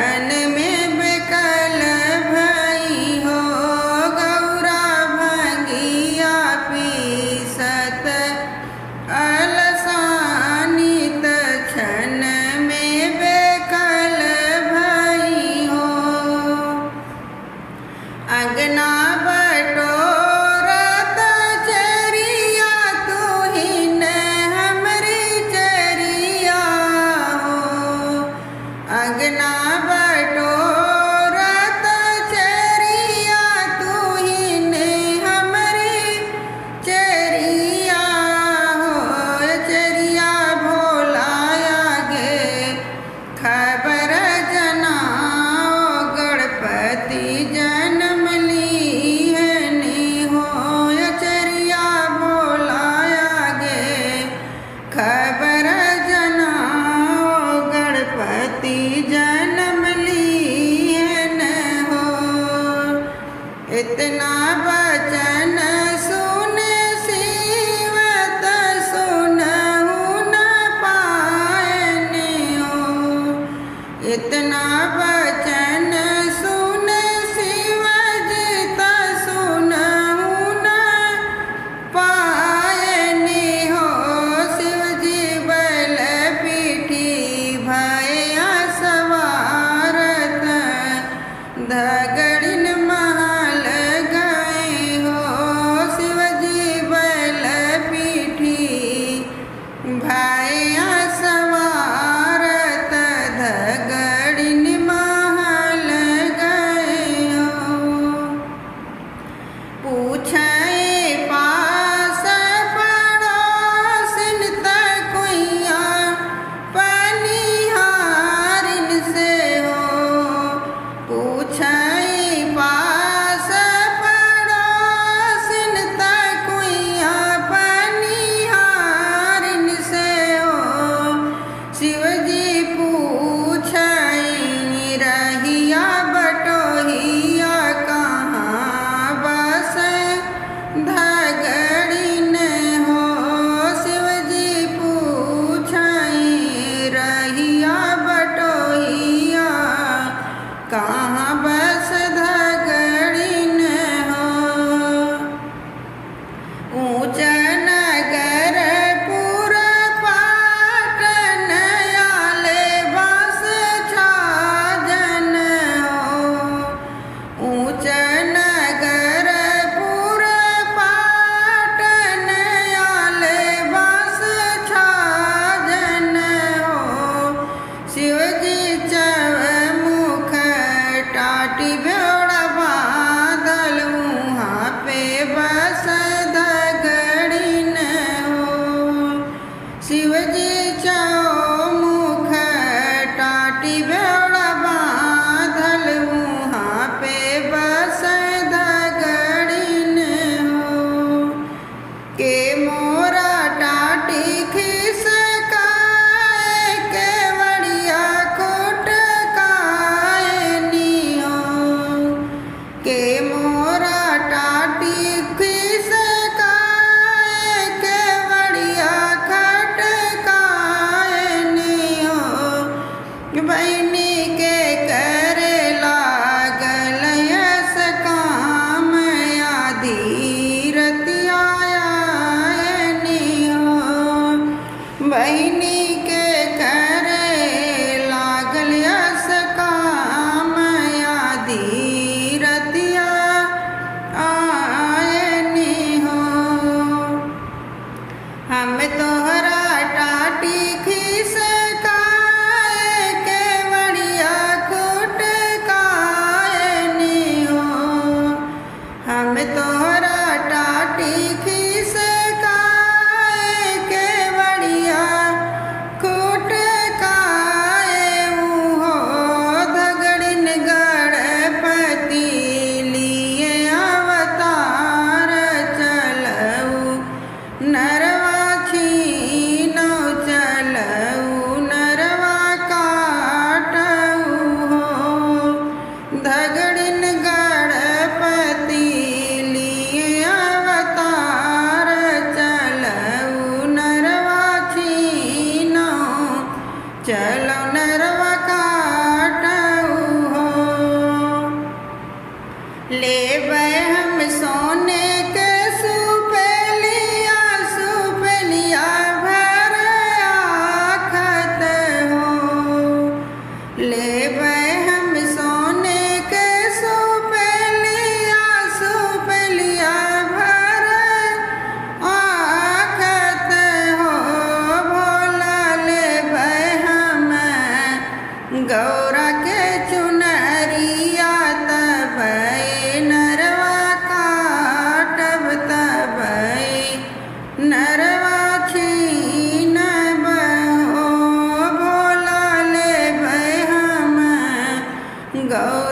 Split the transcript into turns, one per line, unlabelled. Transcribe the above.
छन में बेकल भई हो गौरा भंगिया पीसत अलसानी त छन में बेकल भई हो। अंगना बटोरत चरिया तुहिन हमरी चरिया हो। अंगना बटोरत चरिया तुहिन हमरी चरिया हो। चरिया भोला आगे खबर जनाओ गणपति जन्म लीहनी हो। चरिया भोला आगे खबर जनाओ गणपति जन्म लीहन हो। इतना वचन सुन शिवत सुनहु न पायने हो। इतना वचन सुन शिवजित सुनहु न पायने हो। शिवजी बैल पीठी भया सवारत धगड़िन महल गए हो। शिवजी बैल पीठी भया सवारत धगड़िन महल गौ